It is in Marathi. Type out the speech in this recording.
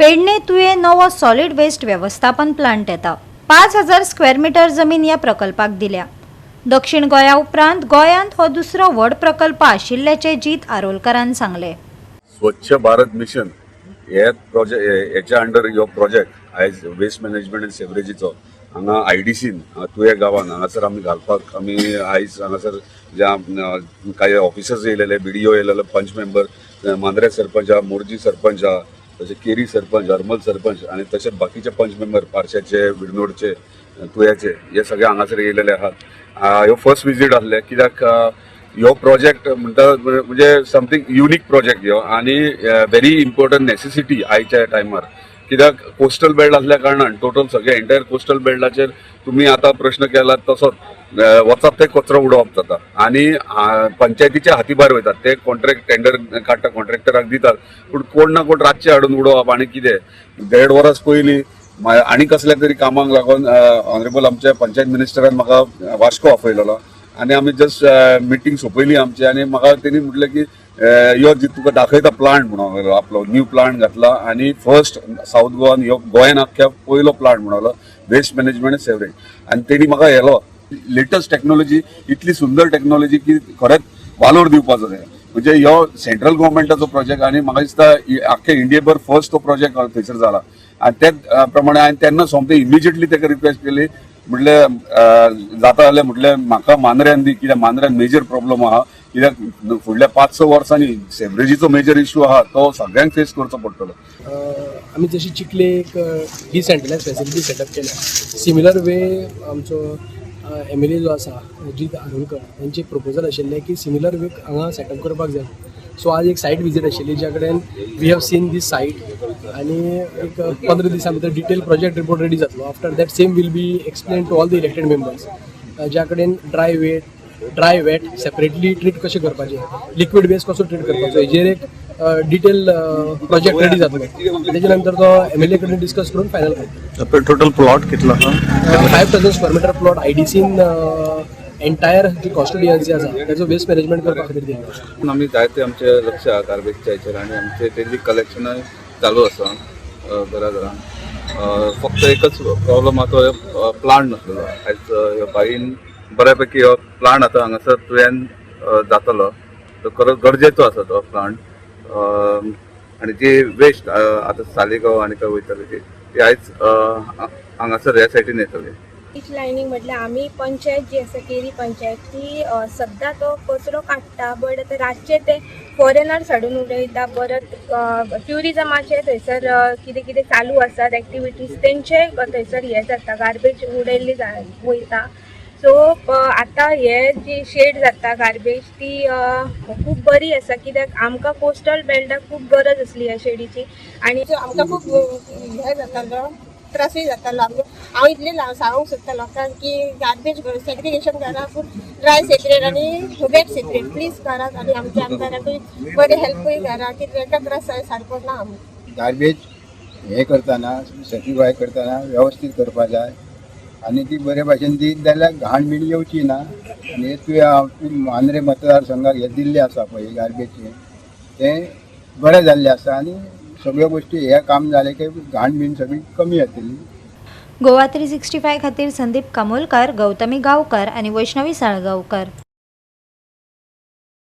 पेडणे तुये नवो सॉलिड वेस्ट व्यवस्थापन प्लांट येता। 5000 स्क्वेअर मीटर जमीन या प्रकल्पाक दिल्या। दक्षिण गोंया उपरांत गोंयांत हो दुसरो व्हड प्रकल्प आशिल्ल्याचे जीत आरोलकरान सांगले। स्वच्छ भारत मिशन हे प्रोजेक्ट हेच्या अंडर यो प्रोजेक्ट आयज वेस्ट मॅनेजमेंट एंड सेवरेजीचो हांगा आयडीसीन तुये गांवान हांगासर आमी घालपाक आमी आयज हांगासर ज्या काही ऑफिसर्स येयलेले बीडीओ येयलेले पंच मेंबर मांद्रे सरपंच मोरजी सरपंच तसे केरी सरपंच हरमल सरपंच आणि तसेच बाकीचे पंच मेंबर पारशाचे विडनोडचे तुयाचे हे सगळे हांगासर येयलेले आहात। ह्यो फर्स्ट विजीट आसले कित्याक ह्यो प्रोजेक्ट म्हणटा म्हणजे समथींग युनिक प्रोजेक्ट ह्यो आणि व्हेरी इम्पॉर्टंट नेसेसिटी आयच्या टायमार कित्याक कोस्टल बेल्ट असल्या कारणान टोटल सगळे एंटायर कोस्टल बेल्टाचेर तुम्ही आता प्रश्न केलात तसोच वचप ते कचरो उडोवप जाता आणि पंचायतीच्या हातीभार वयतात ते कॉन्ट्रॅक्ट टेंडर काडटा कॉन्ट्रॅक्टराक दितात पण कोण ना कोण रातचे हाडून उडोवप आणि कितें 1.5 वरास पयलीं आणि कसल्या तरी कामाक लागून ऑनरेबल आमच्या पंचायत मिनिस्टरान म्हाका वास्को आपयलेलो आणि आमी जस्ट मिटींग सोंपयली आमची आणि म्हाका तेणी म्हटलें की यो तुका दाखयता प्लांट म्हणून आपलो न्यू प्लांट घातला आणि फर्स्ट साऊथ गोवान ह्यो गोंयान आख्या पयलो प्लांट म्हणलो वेस्ट मॅनेजमेंट सेवरेज आणि तेणी म्हाका येलो लेटस्ट टेक्नॉलॉजी इतली सुंदर टेक्नॉलॉजी की खरेंच वालोर दिवपाचो जाय म्हणजे ह्यो सेंट्रल गव्हर्मेंटाचो प्रोजेक्ट आणि म्हाका दिसता आख्या इंडियेभर फर्स्ट तो प्रोजेक्ट थंयसर जाला आणि त्या प्रमाणे हांवें तेन्ना सोमतें इमिजिएटली ताका रिक्वेस्ट केली म्हटले जाता जाल्यार म्हटले म्हाका मांद्र्यान दी कित्याक मांद्र्यान मेजर प्रॉब्लम आहा कित्याक फुडल्या 5-6 वर्सांनी सेवरेजीचो मेजर इश्यू आहा तो सगळ्यांक फेस करचो पडटलो। आमी जशी चिखले एक डिसेंट्रलायज फॅसिलिटी सेटअप केल्या सिमिलर वे आमचो MLA जो आसा अजीत आरोलकर तांचे प्रपोजल आशिल्लें की सिमिलर वे हांगा सेटअप करपाक जाय। सो आज एक सायट विजीट आशिल्ली ज्या कडेन we have seen this site आणि एक 15 दिसां भितर डिटेल प्रोजेक्ट रिपोर्ट रेडी जातलो। After that same will be explain to all the elected members ज्या कडेन ड्राय वेट सेपरेटली ट्रीट कशें करपाचें लिक्वीड वेस्ट कसो ट्रीट करपाचो हेजेर एक डिटेल प्रोजेक्ट रेडी जातलो। तेजे नंतर तो MLA कडेन डिस्कस करून फायनल करतलो। टोटल प्लॉट कितलो आसा? 5000 स्क्वेअर मीटर प्लॉट आयडीसीन एंटायर जी कॉस्टोडियन्सी आसा त्याचो वेस्ट मॅनेजमेंट करपा खातीर दिला। आमी जायते आमचे लक्ष आहा गार्बेजच्या हेचेर आनी आमचे डेली कलेक्शनय चालू आसा घरा फक्त एकच प्रॉब्लम आहा तो प्लांट नासलेलो। आयज ह्या बाईन बऱ्यापैकी हो प्लांट आतां हांगासर तुवें जातलो तो खरो गरजेचो आसा तो प्लांट आनी जी वेस्ट आतां सालिगांव आनी खंय वयतली ती आयज हांगासर ह्या सायटीन येतली। इच लायनीक म्हटल्यार आमी पंचायत जी आसा केरी पंचायत ती सद्दां तो कचरो काडटा बट आतां रातचे ते फॉरेनर्स हाडून उडयता परत ट्युरिजमाचे थंयसर कितें कितें चालू आसात एक्टिविटीज तेंचे थंयसर हें जाता गार्बेज उडयल्ली वयता। सो आतां हे जी शेड जाता गार्बेज ती खूब बरी आसा कित्याक आमकां कोस्टल बेल्टाक खूब गरज आसली ह्या शेडीची आणि आमकां खूब हें जातालो त्रासय जातालो। हांव इतलें सांगूंक सोदता लोकांक की गार्बेज सेग्रिगेशन करा ड्राय सेपरेट आनी वेट सेपरेट प्लीज करात आणि आमच्या आमदाराकूय बरे हेल्पूय करा की तांकां त्रास सारको ना। गार्बेज हे करतना सर्टिफाय करतना व्यवस्थीत करपा जाय आणि ती बरे भाशेन दीत जाल्यार घाण बीण येवची ना। आनी तुवें मांद्रे मतदारसंघाक हे दिल्लें आसा पळय गार्बेजचें तें बरें जाल्लें आसा आनी सगळ्यो गोश्टी हे काम जालें की घाण बीण सगळी कमी जातली। गोवा 365 खातीर संदीप कामोलकार, गौतमी गांवकार आणि वैष्णवी साळगांवकर।